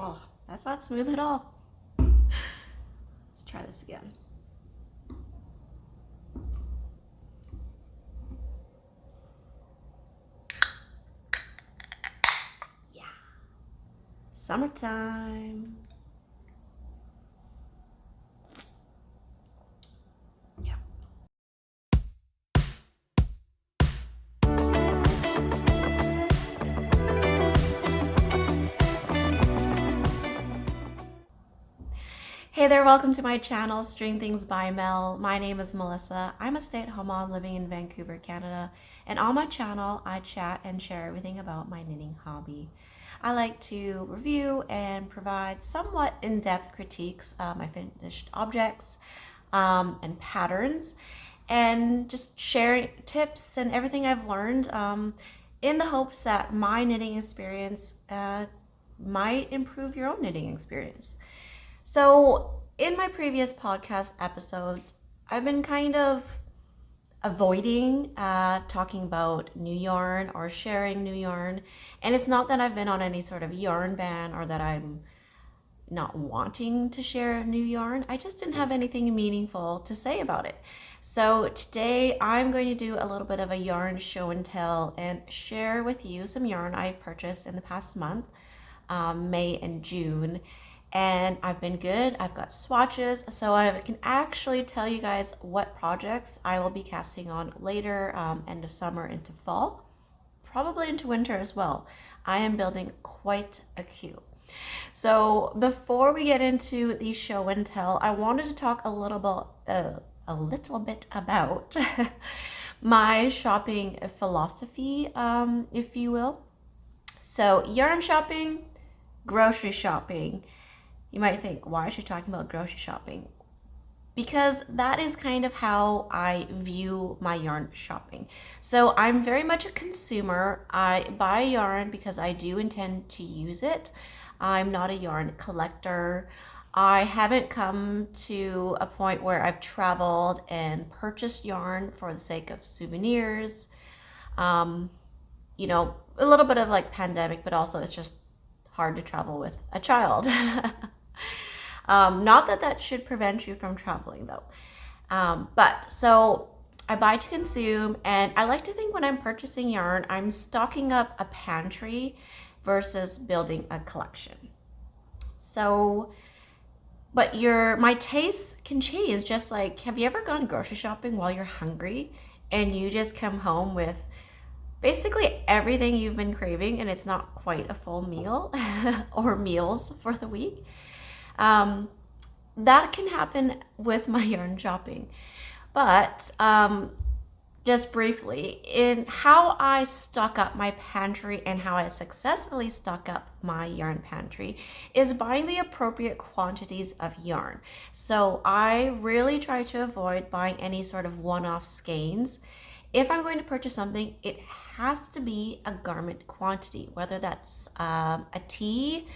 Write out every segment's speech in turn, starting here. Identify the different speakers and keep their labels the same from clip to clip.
Speaker 1: Oh, that's not smooth at all. Let's try this again. Yeah. Summertime. Yeah. Hey there, welcome to my channel, String Things by Mel. My name is Melissa. I'm a stay-at-home mom living in Vancouver, Canada. And on my channel, I chat and share everything about my knitting hobby. I like to review and provide somewhat in-depth critiques of my finished objects and patterns, and just share tips and everything I've learned in the hopes that my knitting experience might improve your own knitting experience. So in my previous podcast episodes, I've been kind of avoiding talking about new yarn or sharing new yarn. And it's not that I've been on any sort of yarn ban or that I'm not wanting to share new yarn. I just didn't have anything meaningful to say about it. So today I'm going to do a little bit of a yarn show and tell and share with you some yarn I've purchased in the past month, May and June. And I've been good. I've got swatches, so I can actually tell you guys what projects I will be casting on later, end of summer into fall, probably into winter as well. I am building quite a queue. So before we get into the show and tell, I wanted to talk a little bit about my shopping philosophy, if you will. So yarn shopping, grocery shopping. You might think, why is she talking about grocery shopping? Because that is kind of how I view my yarn shopping. So I'm very much a consumer. I buy yarn because I do intend to use it. I'm not a yarn collector. I haven't come to a point where I've traveled and purchased yarn for the sake of souvenirs. You know, a little bit of like pandemic, but also it's just hard to travel with a child. Not that that should prevent you from traveling though. But so I buy to consume, and I like to think when I'm purchasing yarn, I'm stocking up a pantry versus building a collection. So, but my tastes can change. Just like, have you ever gone grocery shopping while you're hungry and you just come home with basically everything you've been craving and it's not quite a full meal or meals for the week? That can happen with my yarn shopping. But just briefly, in how I stock up my pantry and how I successfully stock up my yarn pantry is buying the appropriate quantities of yarn. So I really try to avoid buying any sort of one-off skeins. If I'm going to purchase something, it has to be a garment quantity, whether that's a tee,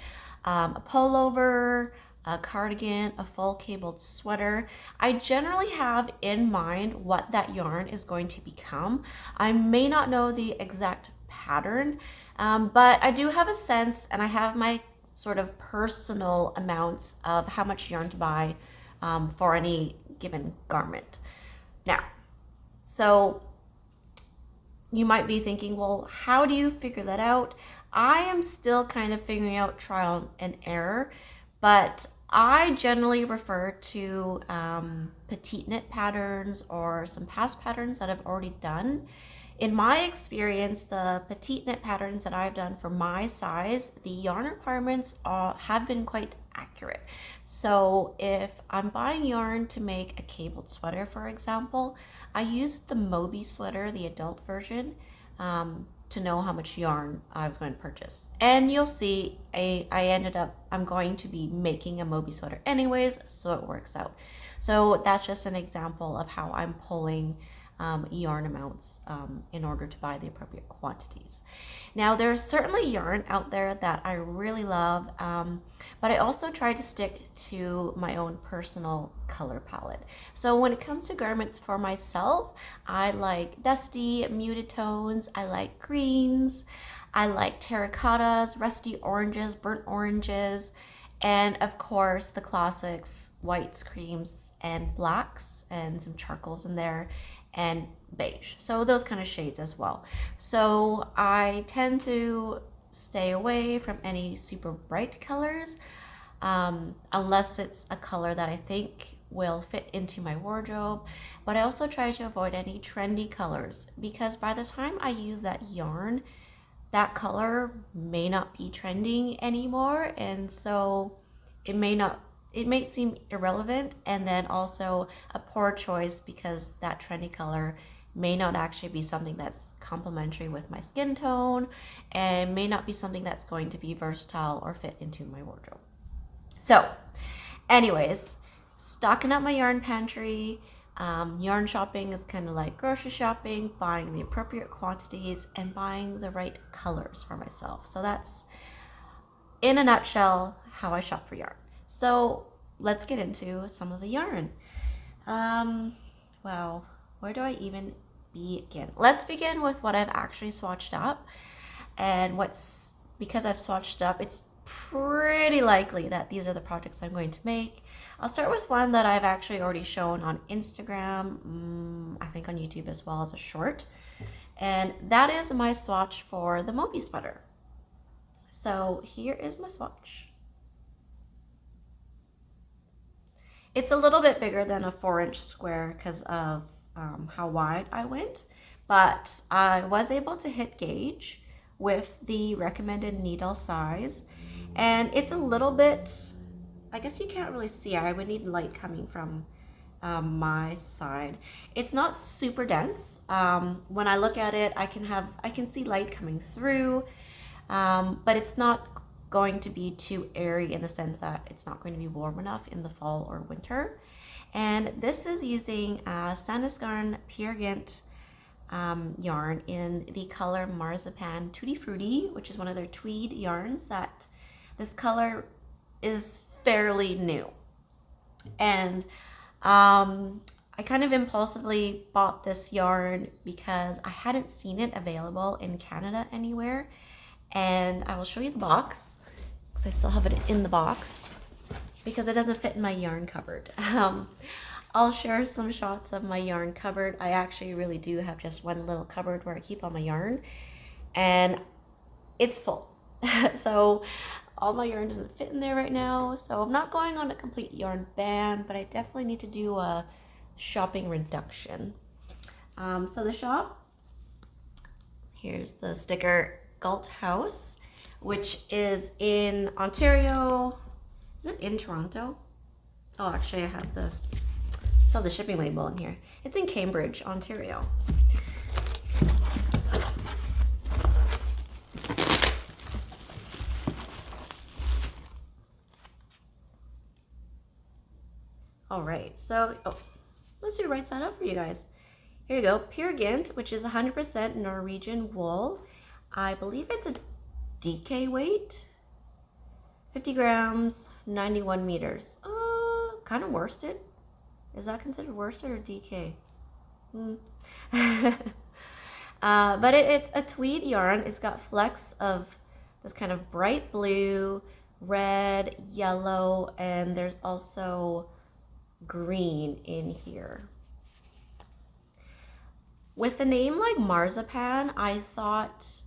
Speaker 1: a pullover, a cardigan, a full cabled sweater. I generally have in mind what that yarn is going to become. I may not know the exact pattern, but I do have a sense, and I have my sort of personal amounts of how much yarn to buy for any given garment. Now, so you might be thinking, well, how do you figure that out? I am still kind of figuring out trial and error, but I generally refer to petite knit patterns or some past patterns that I've already done. In my experience, the petite knit patterns that I've done for my size, the yarn requirements have been quite accurate. So if I'm buying yarn to make a cabled sweater, for example, I used the Moby sweater, the adult version, to know how much yarn I was going to purchase. And you'll see I'm going to be making a Moby sweater anyways, so it works out. So that's just an example of how I'm pulling yarn amounts in order to buy the appropriate quantities. Now, there's certainly yarn out there that I really love, but I also try to stick to my own personal color palette. So when it comes to garments for myself, I like dusty, muted tones, I like greens, I like terracottas, rusty oranges, burnt oranges, and of course the classics, whites, creams, and blacks, and some charcoals in there, and beige. So those kind of shades as well. So I tend to stay away from any super bright colors, unless it's a color that I think will fit into my wardrobe. But I also try to avoid any trendy colors, because by the time I use that yarn, that color may not be trending anymore, and so it may seem irrelevant, and then also a poor choice because that trendy color may not actually be something that's complementary with my skin tone, and may not be something that's going to be versatile or fit into my wardrobe. So anyways, stocking up my yarn pantry. Yarn shopping is kind of like grocery shopping, buying the appropriate quantities and buying the right colors for myself. So that's, in a nutshell, how I shop for yarn. So let's get into some of the yarn. Wow, where do I even begin? Let's begin with what I've actually swatched up. And because I've swatched up, it's pretty likely that these are the projects I'm going to make. I'll start with one that I've actually already shown on Instagram, I think on YouTube as well as a short. And that is my swatch for the Moby sweater. So here is my swatch. It's a little bit bigger than a 4-inch square because of how wide I went, but I was able to hit gauge with the recommended needle size, and it's a little bit, I guess you can't really see. I would need light coming from my side. It's not super dense. When I look at it, I can see light coming through, but it's not going to be too airy in the sense that it's not going to be warm enough in the fall or winter. And this is using Sandnes Garn Pure Gynt yarn in the color Marzipan Tutti Frutti, which is one of their tweed yarns. That this color is fairly new, and I kind of impulsively bought this yarn because I hadn't seen it available in Canada anywhere. And I will show you the box because I still have it in the box because it doesn't fit in my yarn cupboard. I'll share some shots of my yarn cupboard. I actually really do have just one little cupboard where I keep all my yarn, and it's full. So all my yarn doesn't fit in there right now. So I'm not going on a complete yarn ban, but I definitely need to do a shopping reduction. So the shop, here's the sticker, Galt House, which is in Ontario. Is it in Toronto? Oh, actually I have the shipping label in here. It's in Cambridge, Ontario. All right, so let's do right side up for you guys. Here you go, Pure Gynt, which is 100% Norwegian wool. I believe it's a DK weight, 50 grams, 91 meters. Kind of worsted. Is that considered worsted or DK? But it's a tweed yarn. It's got flecks of this kind of bright blue, red, yellow, and there's also green in here. With the name like Marzipan, I thought,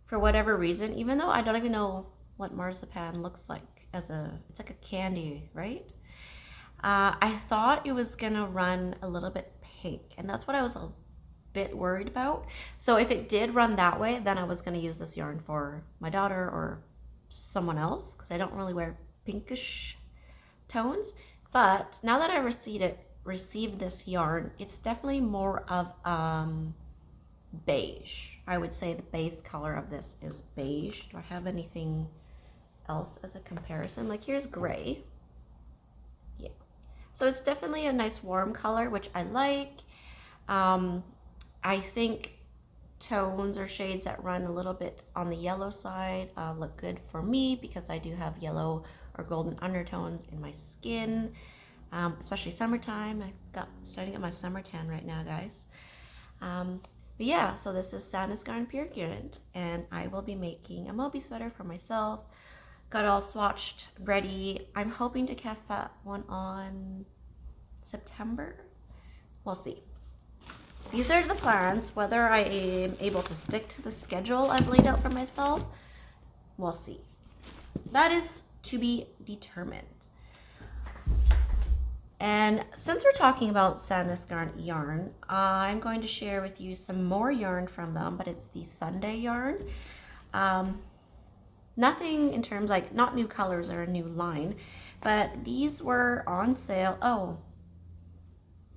Speaker 1: for whatever reason, even though I don't even know what marzipan looks like it's like a candy, right? I thought it was gonna run a little bit pink, and that's what I was a bit worried about. So if it did run that way, then I was gonna use this yarn for my daughter or someone else, because I don't really wear pinkish tones. But now that I received this yarn, it's definitely more of beige. I would say the base color of this is beige. Do I have anything else as a comparison? Like here's gray. Yeah. So it's definitely a nice warm color, which I like. I think tones or shades that run a little bit on the yellow side look good for me because I do have yellow or golden undertones in my skin, especially summertime. Starting at my summer tan right now, guys. But yeah, so this is Sandnes Garn Pure Gynt, and I will be making a Moby sweater for myself. Got it all swatched, ready. I'm hoping to cast that one on September. We'll see. These are the plans. Whether I am able to stick to the schedule I've laid out for myself, we'll see. That is to be determined. And since we're talking about Sandnes Garn yarn, I'm going to share with you some more yarn from them, but it's the Sunday yarn. Nothing in terms like, not new colors or a new line, but these were on sale. Oh,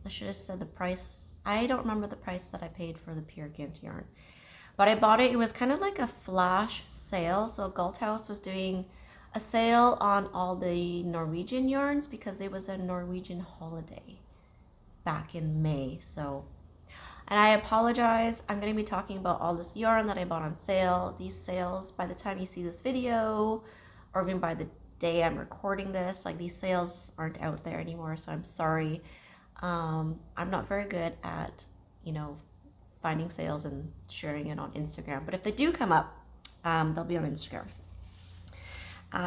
Speaker 1: I should have said the price. I don't remember the price that I paid for the Pure Gynt yarn, but I bought it. It was kind of like a flash sale. So Galt House was doing a sale on all the Norwegian yarns because it was a Norwegian holiday back in May. So, and I apologize, I'm going to be talking about all this yarn that I bought on sale. These sales, by the time you see this video, or even by the day I'm recording this, like these sales aren't out there anymore, so I'm sorry. I'm not very good at, you know, finding sales and sharing it on Instagram, but if they do come up, they'll be on Instagram.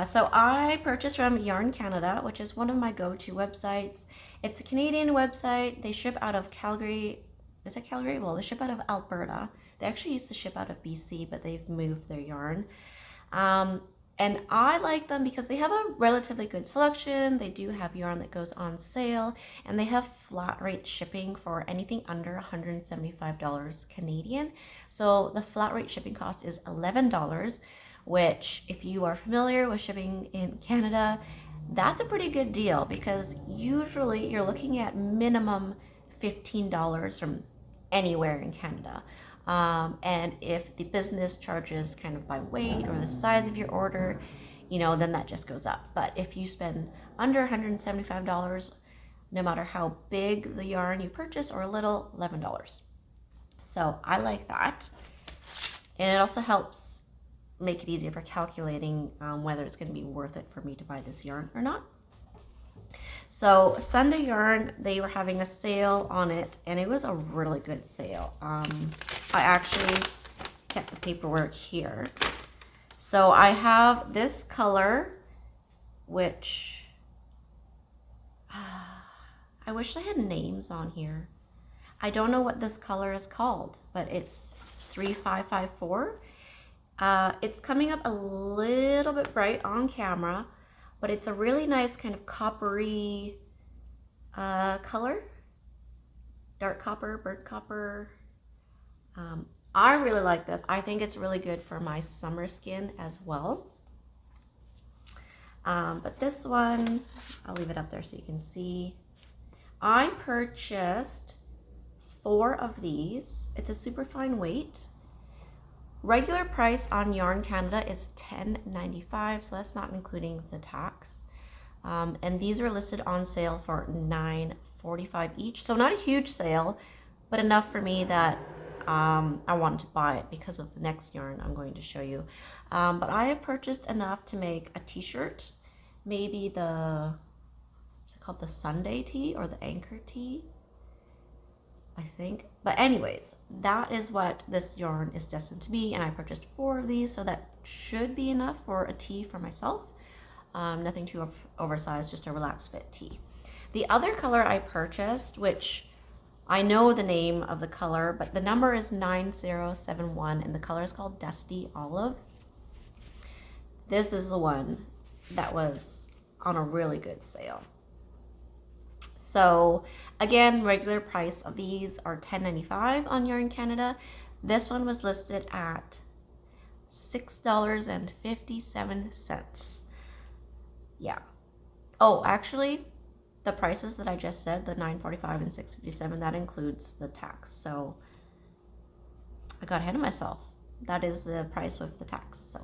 Speaker 1: So I purchased from Yarn Canada, which is one of my go-to websites. It's a Canadian website. They ship out of Calgary. Is it Calgary? Well, they ship out of Alberta. They actually used to ship out of BC, but they've moved their yarn. And I like them because they have a relatively good selection. They do have yarn that goes on sale, and they have flat rate shipping for anything under $175 Canadian. So the flat rate shipping cost is $11, which if you are familiar with shipping in Canada, that's a pretty good deal because usually you're looking at minimum $15 from anywhere in Canada. And if the business charges kind of by weight or the size of your order, you know, then that just goes up. But if you spend under $175, no matter how big the yarn you purchase or little, $11. So I like that. And it also helps make it easier for calculating whether it's going to be worth it for me to buy this yarn or not. So Sunday yarn, they were having a sale on it, and it was a really good sale. I actually kept the paperwork here. So I have this color, which I wish I had names on here. I don't know what this color is called, but it's 3554. It's coming up a little bit bright on camera, but it's a really nice kind of coppery color. Dark copper, burnt copper. I really like this. I think it's really good for my summer skin as well. But this one, I'll leave it up there so you can see. I purchased 4 of these. It's a super fine weight. Regular price on Yarn Canada is $10.95, so that's not including the tax. And these are listed on sale for $9.45 each. So not a huge sale, but enough for me that I wanted to buy it because of the next yarn I'm going to show you. But I have purchased enough to make a t-shirt, maybe the, is it called the Sunday tee or the anchor tee? I think. But anyways, that is what this yarn is destined to be, and I purchased 4 of these, so that should be enough for a tee for myself. Nothing too oversized, just a relaxed fit tee. The other color I purchased, which I know the name of the color, but the number is 9071, and the color is called Dusty Olive. This is the one that was on a really good sale. So again, regular price of these are $10.95 on Yarn Canada. This one was listed at $6.57. Yeah. Oh, actually, the prices that I just said, the $9.45 and $6.57, that includes the tax. So I got ahead of myself. That is the price with the tax. So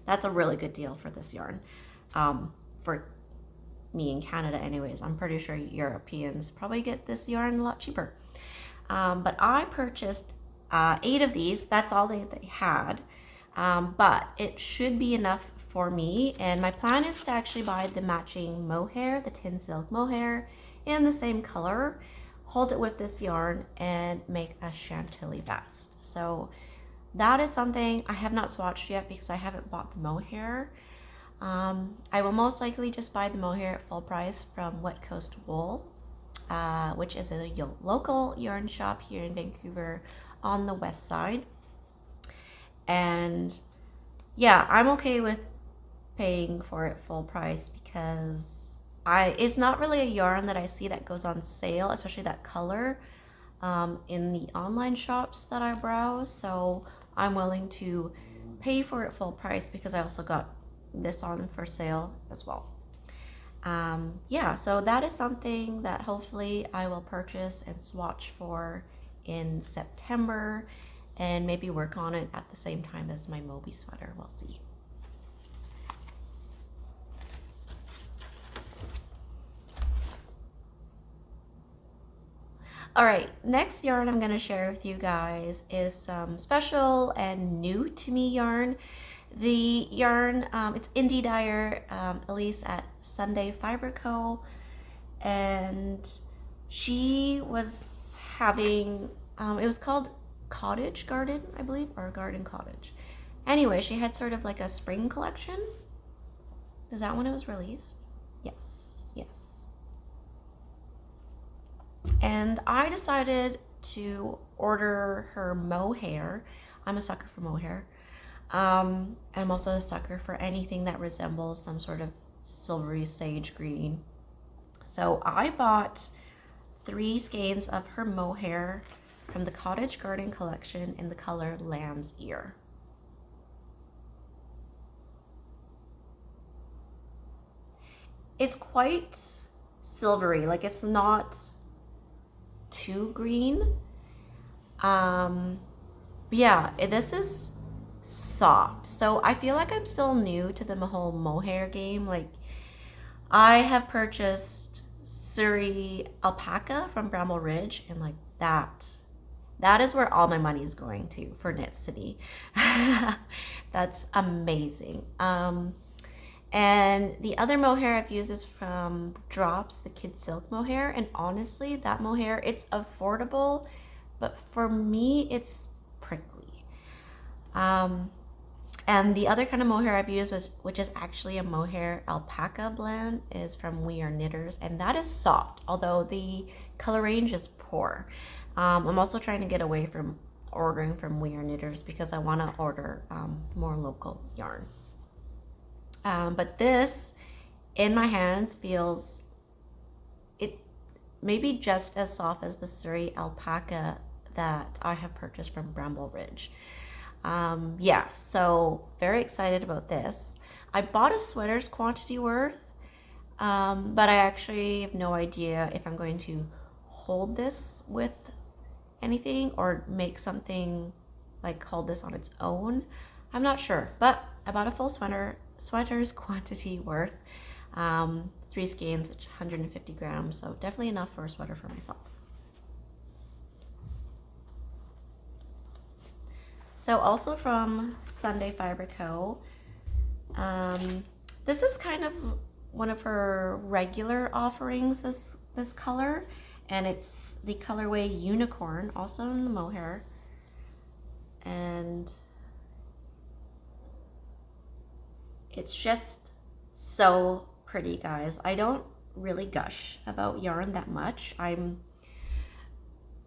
Speaker 1: that's a really good deal for this yarn. For me in Canada anyways. I'm pretty sure Europeans probably get this yarn a lot cheaper. But I purchased 8 of these. That's all they had. But it should be enough for me. And my plan is to actually buy the matching mohair, the tin silk mohair, in the same color, hold it with this yarn and make a chantilly vest. So that is something I have not swatched yet because I haven't bought the mohair. I will most likely just buy the mohair at full price from Wet Coast Wool, which is a local yarn shop here in Vancouver on the west side. And yeah, I'm okay with paying for it full price because it's not really a yarn that I see that goes on sale, especially that color, in the online shops that I browse. So I'm willing to pay for it full price because I also got this on for sale as well. Yeah, so that is something that hopefully I will purchase and swatch for in September and maybe work on it at the same time as my Moby sweater. We'll see. All right, next yarn I'm gonna share with you guys is some special and new to me yarn. The yarn, it's indie dyer, Elise at Sunday Fibre Co. And she was having, it was called Cottage Garden, I believe, or Garden Cottage. Anyway, she had sort of like a spring collection. Is that when it was released? Yes, yes. And I decided to order her mohair. I'm a sucker for mohair. I'm also a sucker for anything that resembles some sort of silvery sage green. So I bought 3 skeins of her mohair from the Cottage Garden collection in the color Lamb's Ear. It's quite silvery, like it's not too green. Yeah, this is soft. So I feel like I'm still new to the whole mohair game. Like I have purchased Surrey alpaca from Bramble Ridge, and like that is where all my money is going to for Knit City. That's amazing. And the other mohair I've used is from Drops, the Kid Silk mohair. And honestly, that mohair, it's affordable, but for me, it's prickly. And the other kind of mohair I've used, which is actually a mohair alpaca blend, is from We Are Knitters. And that is soft, although the color range is poor. I'm also trying to get away from ordering from We Are Knitters because I want to order more local yarn. But this, in my hands, feels it maybe just as soft as the Surrey alpaca that I have purchased from Bramble Ridge. Yeah, so very excited about this. I bought a sweater's quantity worth, but I actually have no idea if I'm going to hold this with anything or make something like hold this on its own. I'm not sure, but I bought a full sweater's quantity worth, 3 skeins, 150 grams, so definitely enough for a sweater for myself. So also from Sunday Fibre Co. This is kind of one of her regular offerings, this color, and it's the colorway Unicorn, also in the mohair. And it's just so pretty, guys. I don't really gush about yarn that much.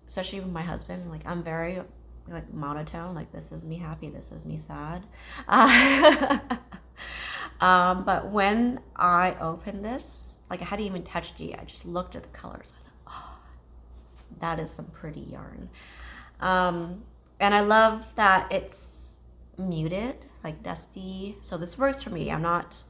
Speaker 1: Especially with my husband, like I'm very like monotone, like this is me happy, this is me sad. But when I opened this, like I hadn't even touched it yet, I just looked at the colors. I thought, oh, that is some pretty yarn. And I love that it's muted, like dusty. So this works for me. I'm not,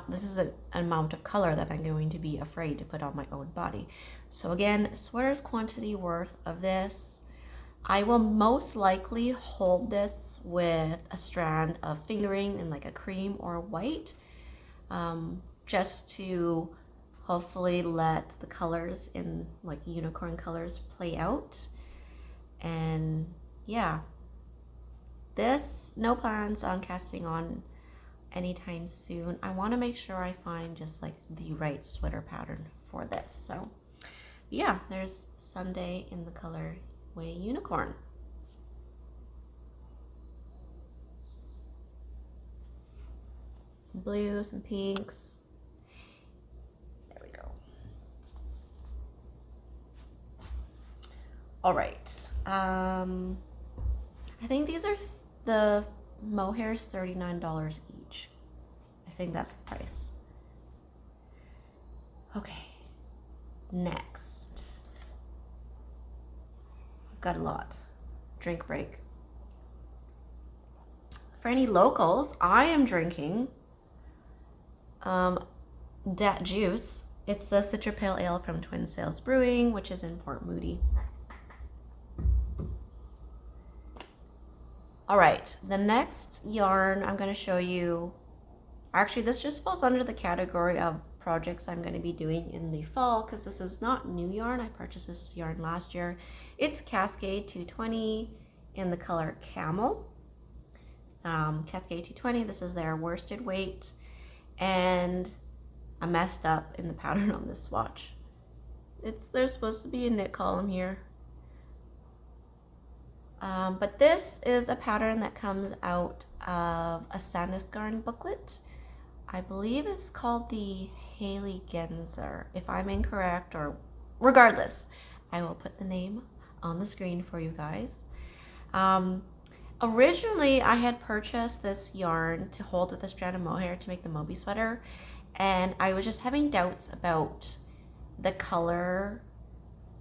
Speaker 1: this is an amount of color that I'm going to be afraid to put on my own body. So again, sweater's quantity worth of this. I will most likely hold this with a strand of fingering in like a cream or white, just to hopefully let the colors in like unicorn colors play out. And yeah, this, no plans on casting on anytime soon. I want to make sure I find just like the right sweater pattern for this. So yeah, there's Sunday in the colorway Unicorn. Some blue, some pinks. There we go. All right. I think these are the Mohair's $39 each. I think that's the price. Okay. Next. I've got a lot. Drink break. For any locals, I am drinking Dat Juice. It's a Citra Pale Ale from Twin Sails Brewing, which is in Port Moody. All right, the next yarn I'm going to show you, actually this just falls under the category of projects I'm going to be doing in the fall, because this is not new yarn. I purchased this yarn last year. It's Cascade 220 in the color Camel. Cascade 220, this is their worsted weight, and I messed up in the pattern on this swatch. There's supposed to be a knit column here. But this is a pattern that comes out of a Sandnes Garn booklet. I believe it's called the Haley Genzer. If I'm incorrect, or regardless, I will put the name on the screen for you guys. Originally, I had purchased this yarn to hold with a strand of mohair to make the Moby sweater, and I was just having doubts about the color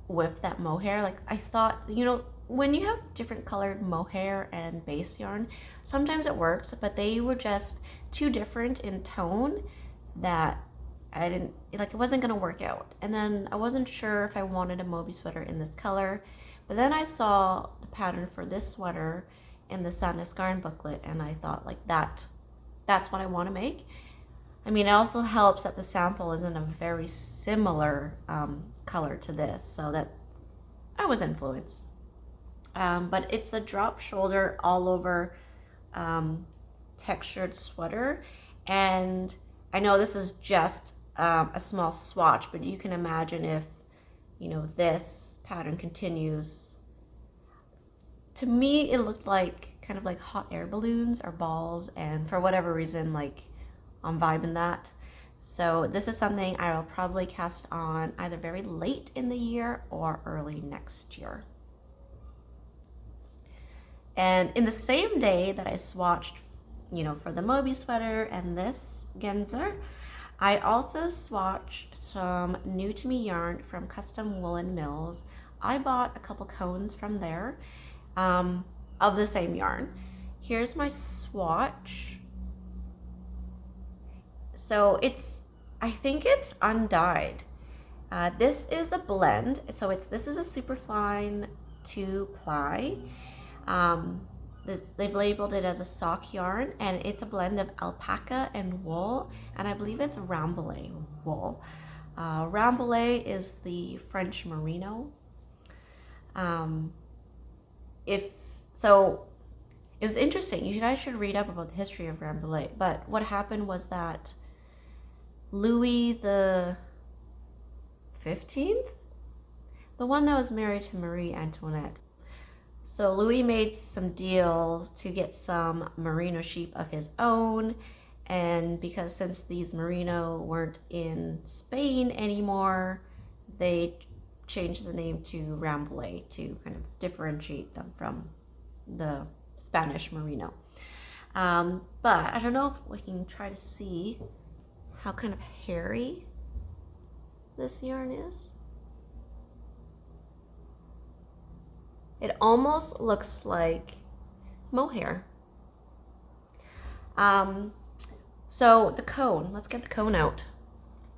Speaker 1: with that mohair. Like, I thought, you know, when you have different colored mohair and base yarn, sometimes it works, but they were just too different in tone that I didn't, like, it wasn't gonna work out. And then I wasn't sure if I wanted a Moby sweater in this color, but then I saw the pattern for this sweater in the Sandnes Garn booklet, and I thought, like, that's what I want to make. I mean, it also helps that the sample is in a very similar color to this, so that I was influenced. But it's a drop shoulder all over textured sweater, and I know this is just a small swatch, but you can imagine if, you know, this pattern continues. To me, it looked like kind of like hot air balloons or balls, and for whatever reason, like, I'm vibing that. So this is something I will probably cast on either very late in the year or early next year. And in the same day that I swatched, you know, for the Moby sweater and this Genzer, I also swatched some new to me yarn from Custom Woolen Mills. I bought a couple cones from there of the same yarn. Here's my swatch. So I think it's undyed. This is a blend, so this is a superfine 2-ply. They've labeled it as a sock yarn, and it's a blend of alpaca and wool, and I believe it's Rambouillet wool. Rambouillet is the French merino. So it was interesting. You guys should read up about the history of Rambouillet. But what happened was that Louis the 15th, the one that was married to Marie Antoinette. So Louis made some deals to get some merino sheep of his own, and because since these merino weren't in Spain anymore, they changed the name to Rambouillet to kind of differentiate them from the Spanish merino. But I don't know if we can try to see how kind of hairy this yarn is. It almost looks like mohair. So the cone, let's get the cone out.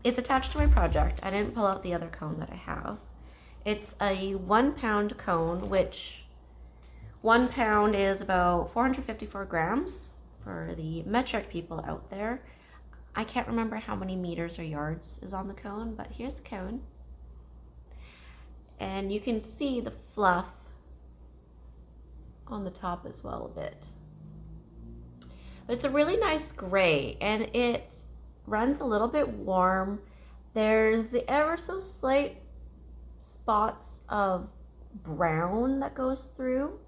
Speaker 1: It's attached to my project. I didn't pull out the other cone that I have. It's a 1 pound cone, which 1 pound is about 454 grams for the metric people out there. I can't remember how many meters or yards is on the cone, but here's the cone. And you can see the fluff on the top as well a bit. But it's a really nice gray, and it runs a little bit warm There's the ever so slight spots of brown that goes through,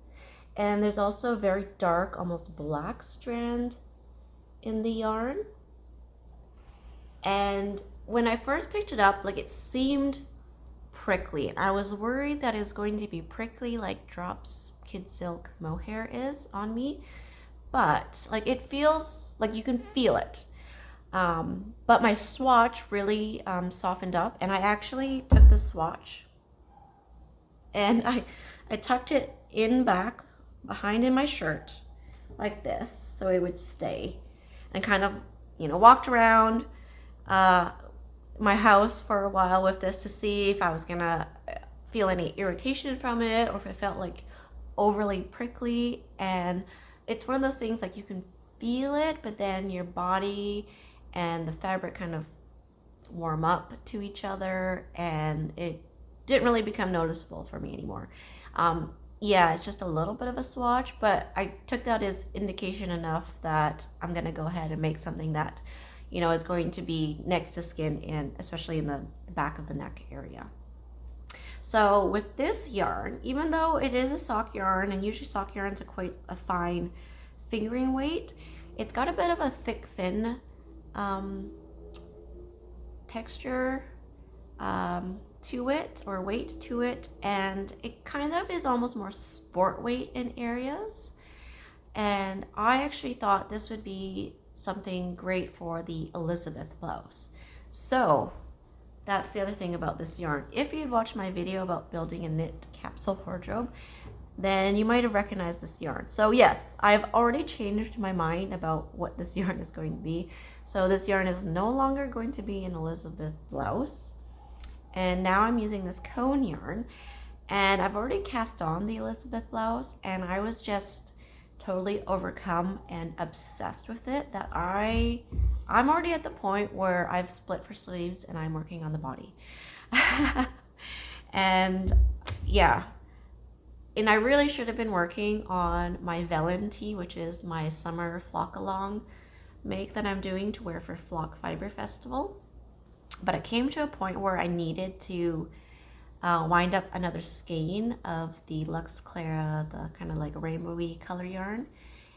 Speaker 1: and there's also a very dark, almost black strand in the yarn. And when I first picked it up, like, it seemed prickly, and I was worried that it was going to be prickly like Drops Kid Silk Mohair is on me, but like it feels like you can feel it. But my swatch really softened up, and I actually took the swatch and I tucked it in back behind in my shirt like this so it would stay, and kind of, you know, walked around my house for a while with this to see if I was gonna feel any irritation from it or if it felt like overly prickly. And it's one of those things, like, you can feel it, but then your body and the fabric kind of warm up to each other, and it didn't really become noticeable for me anymore. Yeah, it's just a little bit of a swatch, but I took that as indication enough that I'm gonna go ahead and make something that, you know, is going to be next to skin, and especially in the back of the neck area. So with this yarn, even though it is a sock yarn, and usually sock yarns are quite a fine fingering weight, it's got a bit of a thick, thin texture to it, or weight to it, and it kind of is almost more sport weight in areas. And I actually thought this would be something great for the Elizabeth blouse. So that's the other thing about this yarn. If you'd watched my video about building a knit capsule wardrobe, then you might have recognized this yarn. So yes, I've already changed my mind about what this yarn is going to be. So this yarn is no longer going to be an Elizabeth blouse, and now I'm using this cone yarn, and I've already cast on the Elizabeth blouse, and I was just totally overcome and obsessed with it that I'm already at the point where I've split for sleeves and I'm working on the body. And yeah, and I really should have been working on my Velen tee, which is my summer flock along make that I'm doing to wear for Flock Fibre Festival. But I came to a point where I needed to wind up another skein of the Lux Clara, the kind of like rainbowy color yarn,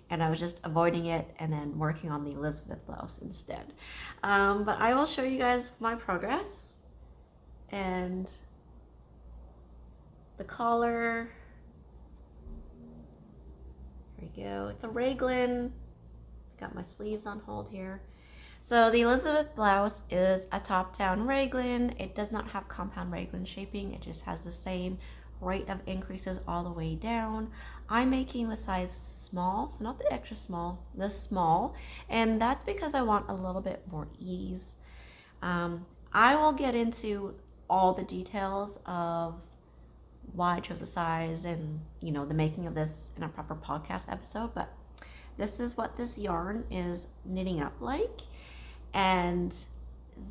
Speaker 1: and I was just avoiding it and then working on the Elizabeth blouse instead. But I will show you guys my progress. And the collar, there we go, it's a raglan. Got my sleeves on hold here. So the Elizabeth blouse is a top-down raglan. It does not have compound raglan shaping. It just has the same rate of increases all the way down. I'm making the size small, so not the extra small, the small, and that's because I want a little bit more ease. I will get into all the details of why I chose the size and, you know, the making of this in a proper podcast episode, but this is what this yarn is knitting up like. And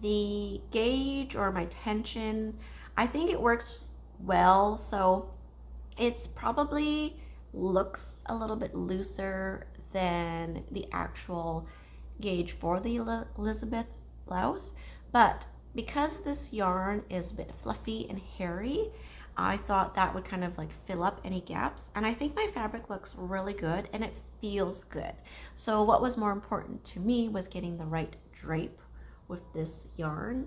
Speaker 1: the gauge, or my tension, I think it works well. So it's probably looks a little bit looser than the actual gauge for the Elizabeth blouse, but because this yarn is a bit fluffy and hairy, I thought that would kind of like fill up any gaps, and I think my fabric looks really good and it feels good. So what was more important to me was getting the right drape with this yarn.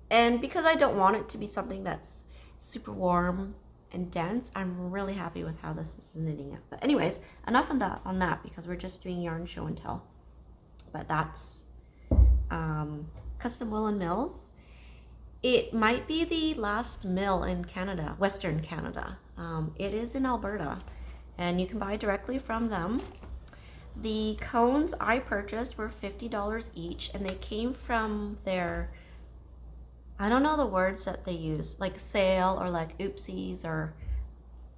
Speaker 1: And because I don't want it to be something that's super warm and dense, I'm really happy with how this is knitting up. But anyways, enough on that because we're just doing yarn show and tell. But that's custom Woolen Mills. It might be the last mill in Canada, Western Canada. It is in Alberta, and you can buy directly from them. The cones I purchased were $50 each, and they came from their, I don't know the words that they use, like sale or like oopsies or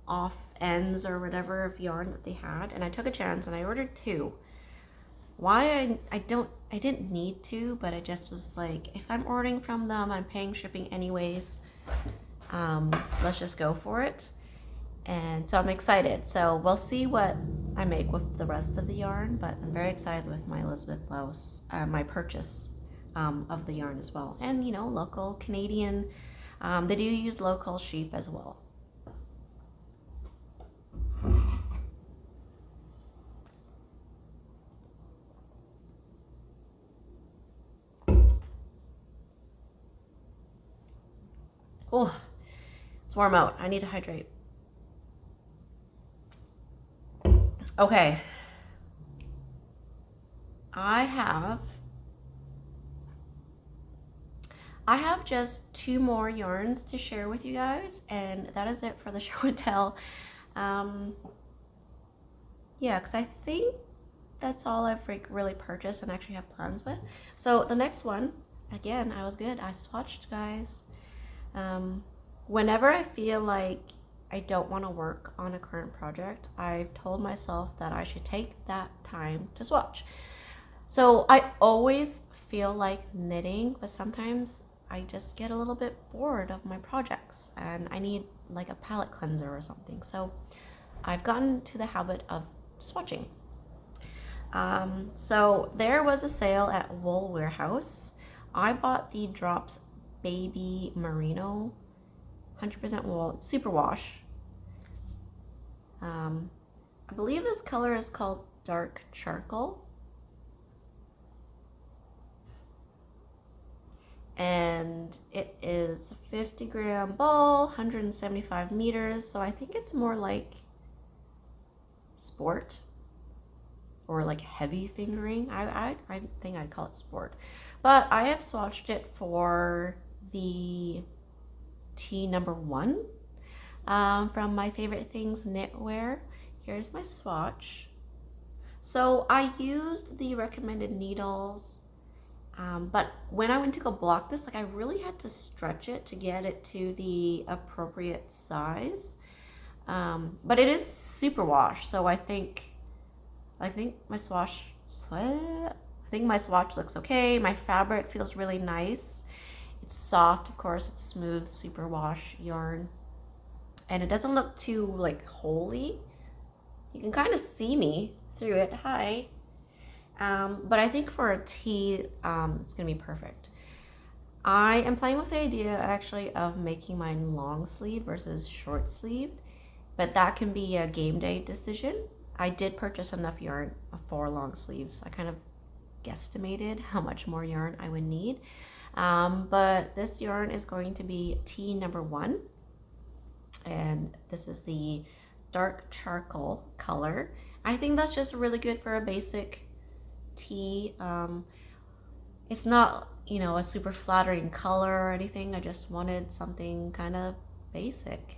Speaker 1: off ends or whatever of yarn that they had. And I took a chance and I ordered 2. Why I didn't need to, but I just was like, if I'm ordering from them, I'm paying shipping anyways. Let's just go for it. And so I'm excited. So we'll see what I make with the rest of the yarn, but I'm very excited with my Elizabeth blouse, my purchase of the yarn as well. And, you know, local Canadian, they do use local sheep as well. Oh, it's warm out. I need to hydrate. Okay. I have just 2 more yarns to share with you guys, and that is it for the show and tell. Yeah, because I think that's all I've really purchased and actually have plans with. So the next one, again, I was good. I swatched, guys. Whenever I feel like I don't want to work on a current project, I've told myself that I should take that time to swatch. So I always feel like knitting, but sometimes I just get a little bit bored of my projects and I need like a palette cleanser or something. So I've gotten to the habit of swatching. So there was a sale at Wool Warehouse. I bought the Drops Baby Merino, 100% wool. It's super wash. I believe this color is called Dark Charcoal. And it is a 50-gram ball, 175 meters. So I think it's more like sport or like heavy fingering. I think I'd call it sport. But I have swatched it for the T number 1 from My Favorite Things Knitwear. Here's my swatch. So I used the recommended needles, but when I went to go block this, like I really had to stretch it to get it to the appropriate size. But it is super wash, so I think my swatch looks okay. My fabric feels really nice. It's soft, of course. It's smooth, super wash yarn, and it doesn't look too like holey. You can kind of see me through it. Hi. But I think for a tee, it's gonna be perfect. I am playing with the idea actually of making mine long sleeve versus short sleeved, but that can be a game day decision. I did purchase enough yarn for long sleeves. I kind of guesstimated how much more yarn I would need. But this yarn is going to be T number 1. And this is the Dark Charcoal color. I think that's just really good for a basic tee. It's not, you know, a super flattering color or anything. I just wanted something kind of basic.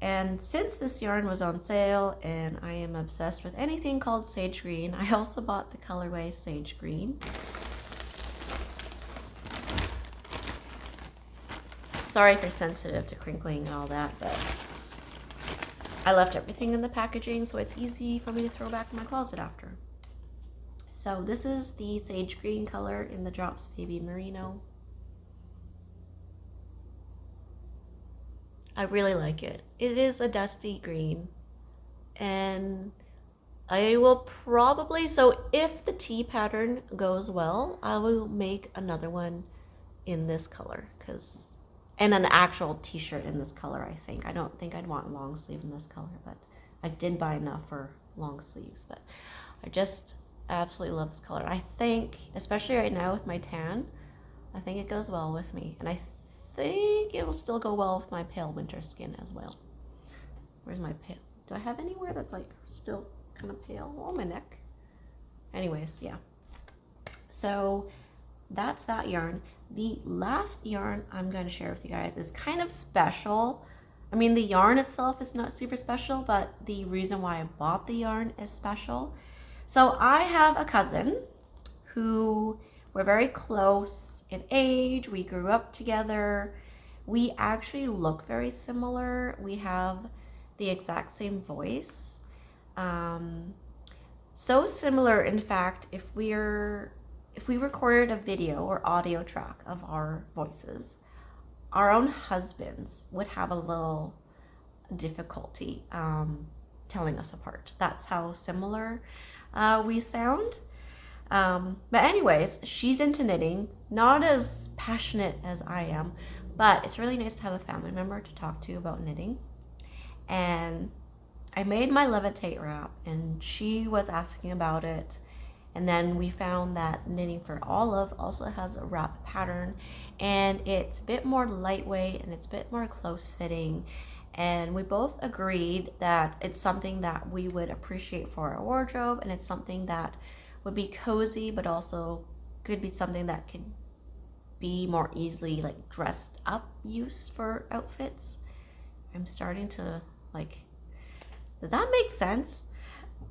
Speaker 1: And since this yarn was on sale and I am obsessed with anything called sage green, I also bought the colorway Sage Green. Sorry if you're sensitive to crinkling and all that, but I left everything in the packaging so it's easy for me to throw back in my closet after. So this is the Sage Green color in the Drops Baby Merino. I really like it. It is a dusty green, and I will probably, so if the tee pattern goes well, I will make another one in this color, and an actual t-shirt in this color. I don't think I'd want long sleeve in this color, but I did buy enough for long sleeves. But I just absolutely love this color. I think, especially right now with my tan, I think it goes well with me, and I think it will still go well with my pale winter skin as well. Where's my pale? Do I have anywhere that's like still kind of pale? Oh, my neck. Anyways, yeah. So that's that yarn. The last yarn I'm going to share with you guys is kind of special. I mean, the yarn itself is not super special, but the reason why I bought the yarn is special. So I have a cousin who we're very close in age. We grew up together. We actually look very similar. We have the exact same voice. So similar, in fact, if we recorded a video or audio track of our voices, our own husbands would have a little difficulty telling us apart. That's how similar we sound. But anyways, she's into knitting, not as passionate as I am, but it's really nice to have a family member to talk to about knitting. And I made my levitate wrap and she was asking about it. And then we found that Knitting for Olive also has a wrap pattern, and it's a bit more lightweight and it's a bit more close fitting. And we both agreed that it's something that we would appreciate for our wardrobe, and it's something that would be cozy, but also could be something that could be more easily like dressed up use for outfits. I'm starting to like, does that make sense?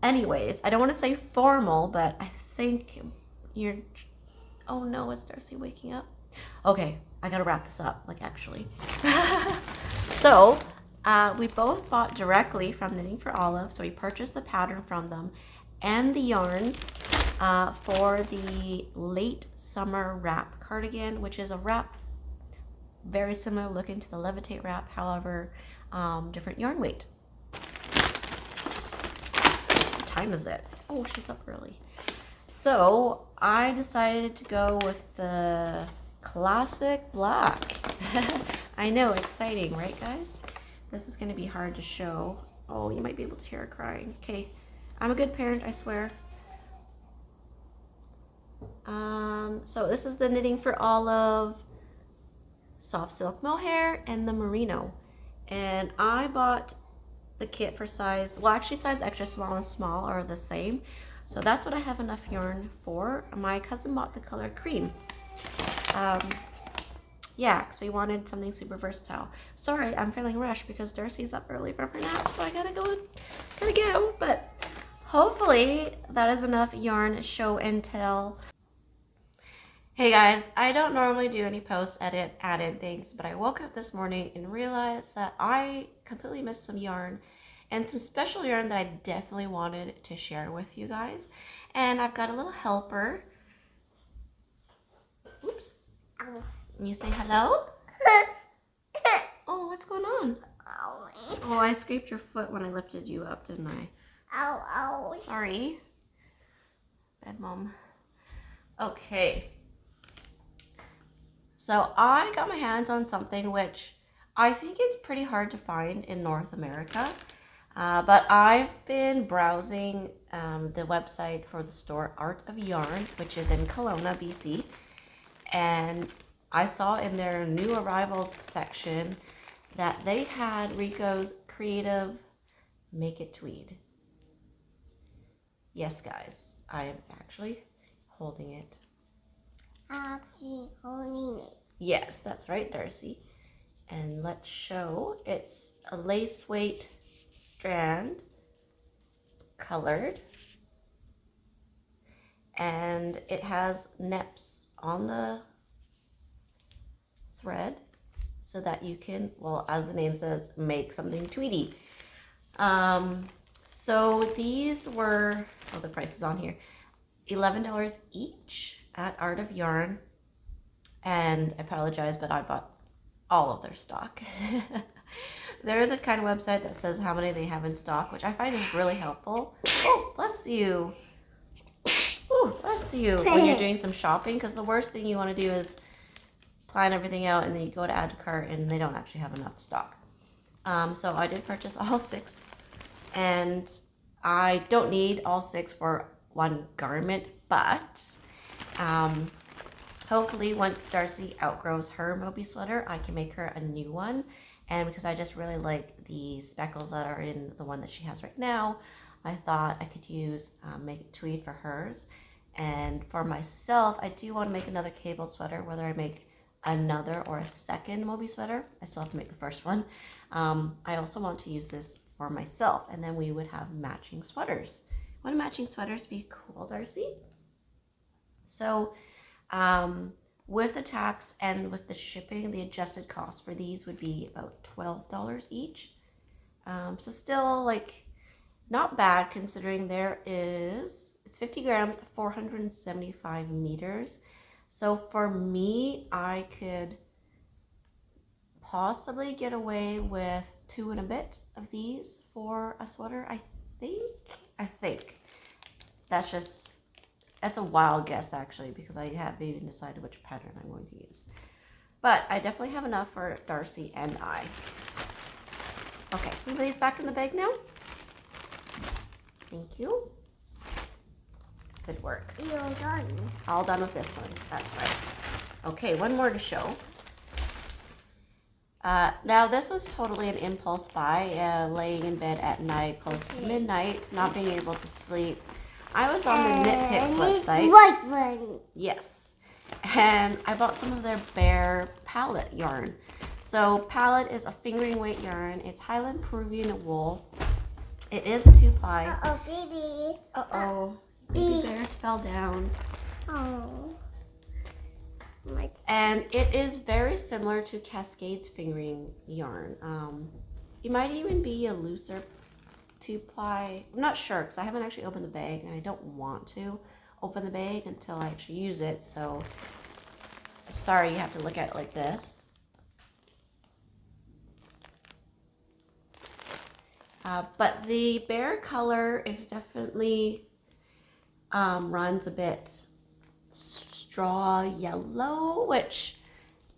Speaker 1: Anyways, I don't want to say formal, but I think you're, oh no, is Darcy waking up? Okay, I gotta wrap this up, like actually. So, we both bought directly from Knitting for Olive, so we purchased the pattern from them and the yarn for the late summer wrap cardigan, which is a wrap very similar looking to the levitate wrap, however, different yarn weight. What time is it? Oh, she's up early. So I decided to go with the classic black. I know, exciting, right guys? This is going to be hard to show. Oh, you might be able to hear her crying. Okay, I'm a good parent, I swear. So this is the Knitting for Olive soft silk mohair and the merino. And I bought the kit for size, well actually size extra small and small are the same. So that's what I have enough yarn for. My cousin bought the color cream. Yeah, because we wanted something super versatile. Sorry, I'm feeling rushed because Darcy's up early from her nap, so I gotta go. But hopefully that is enough yarn show and tell. Hey guys, I don't normally do any post added things, but I woke up this morning and realized that I completely missed some yarn and some special yarn that I definitely wanted to share with you guys. And I've got a little helper. Oops. Can you say hello? Oh, what's going on? Oh, I scraped your foot when I lifted you up, didn't I? Ow. Sorry. Bad mom. Okay. So I got my hands on something which I think it's pretty hard to find in North America. But I've been browsing the website for the store Art of Yarn, which is in Kelowna, BC. And I saw in their new arrivals section that they had Rico's creative Make It Tweed. Yes, guys, I am actually holding it. Yes, that's right, Darcy. And let's show. It's a lace weight strand. It's colored. And it has neps on the thread so that you can, well, as the name says, make something tweedy. So these were, oh, the price is on here, $11 each at Art of Yarn. And I apologize, but I bought all of their stock. They're the kind of website that says how many they have in stock, which I find is really helpful. Oh, bless you. Oh, bless you. When you're doing some shopping, because the worst thing you want to do is plan everything out and then you go to add to cart and they don't actually have enough stock. So I did purchase all 6, and I don't need all 6 for one garment, but hopefully once Darcy outgrows her Moby sweater, I can make her a new one. And because I just really like the speckles that are in the one that she has right now, I thought I could use Make It Tweed for hers. And for myself, I do want to make another cable sweater, whether I make another or a second Moby sweater. I still have to make the first one. I also want to use this for myself, and then we would have matching sweaters. Wouldn't matching sweaters be cool, Darcy? So with the tax and with the shipping, the adjusted cost for these would be about $12 each. So still like not bad considering it's 50 grams, 475 meters. So for me, I could possibly get away with 2 and a bit of these for a sweater. I think that's just That's a wild guess actually, because I haven't even decided which pattern I'm going to use. But I definitely have enough for Darcy and I. Okay, can we put these back in the bag now? Thank you. Good work.
Speaker 2: You're done.
Speaker 1: All done with this one. That's right. Okay, one more to show. Now this was totally an impulse buy, laying in bed at night, close to midnight, not being able to sleep. I was on the Nitpicks website.
Speaker 2: White one.
Speaker 1: Yes. And I bought some of their bare palette yarn. So palette is a fingering weight yarn. It's Highland Peruvian wool. It is a 2-ply.
Speaker 2: Uh-oh, baby.
Speaker 1: Uh-oh. Baby bears fell down.
Speaker 2: Oh.
Speaker 1: And it is very similar to Cascade's fingering yarn. It might even be a looser 2-ply. I'm not sure because I haven't actually opened the bag and I don't want to open the bag until I actually use it. So I'm sorry you have to look at it like this. But the bare color is definitely runs a bit straw yellow, which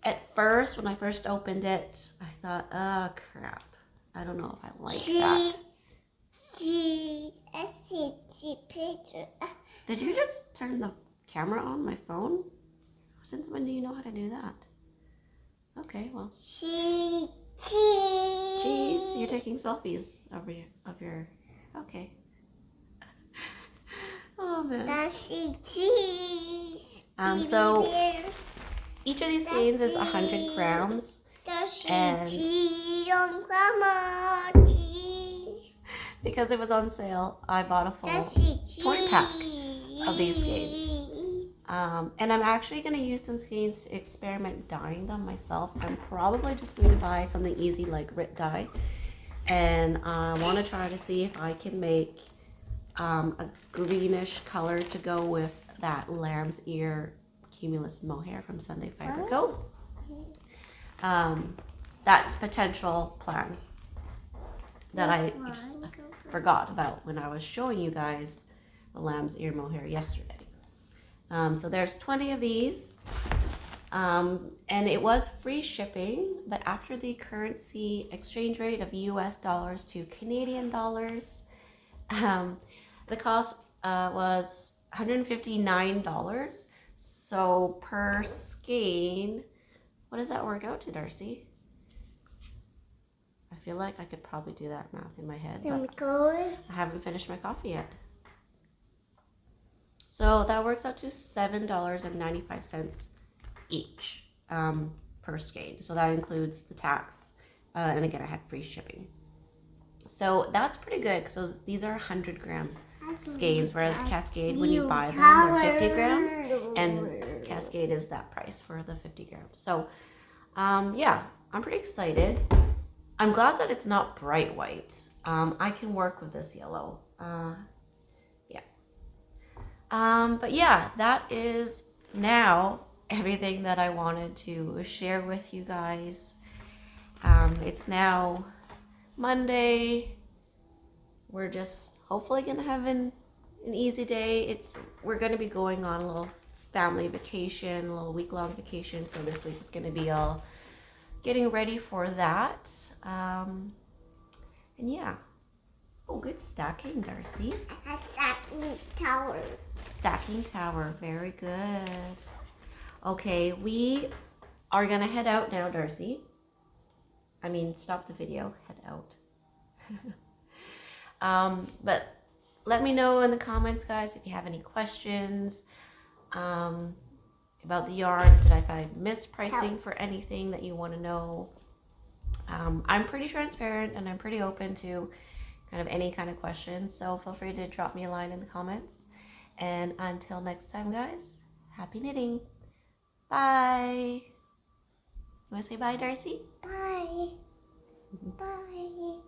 Speaker 1: at first when I first opened it I thought, oh crap, I don't know if I like that. Did you just turn the camera on my phone? Since when do you know how to do that? Okay, well. Cheese, you're taking selfies of your okay. Oh man. So each of these skeins is 100 grams. And because it was on sale, I bought a full toy pack of these skeins. And I'm actually going to use some skeins to experiment dyeing them myself. I'm probably just going to buy something easy like Rit dye. And I want to try to see if I can make a greenish color to go with that lamb's ear Cumulus mohair from Sunday Fibre Co. That's potential plan that I just forgot about when I was showing you guys the lamb's ear mohair yesterday. So there's 20 of these, and it was free shipping, but after the currency exchange rate of US dollars to Canadian dollars, the cost was $159. So per skein, what does that work out to, Darcy? I feel like I could probably do that math in my head, but I haven't finished my coffee yet. So that works out to $7.95 each per skein. So that includes the tax, and again, I had free shipping. So that's pretty good because these are 100-gram skeins, whereas Cascade, when you buy them, they're 50 grams, and Cascade is that price for the 50 grams. So yeah, I'm pretty excited. I'm glad that it's not bright white. I can work with this yellow. But yeah, that is now everything that I wanted to share with you guys. It's now Monday. We're just hopefully gonna have an easy day. We're gonna be going on a little family vacation, a little week-long vacation. So this week is gonna be all getting ready for that. And yeah. Oh, good stacking, Darcy.
Speaker 2: Stacking tower.
Speaker 1: Stacking tower, very good. Okay, we are gonna head out now, Darcy. I mean, stop the video, head out. But let me know in the comments, guys, if you have any questions about the yarn. Did I find mispricing for anything that you want to know? I'm pretty transparent and I'm pretty open to kind of any kind of questions, so feel free to drop me a line in the comments. And until next time, guys, happy knitting. Bye. You want to say bye, Darcy?
Speaker 2: Bye. Bye.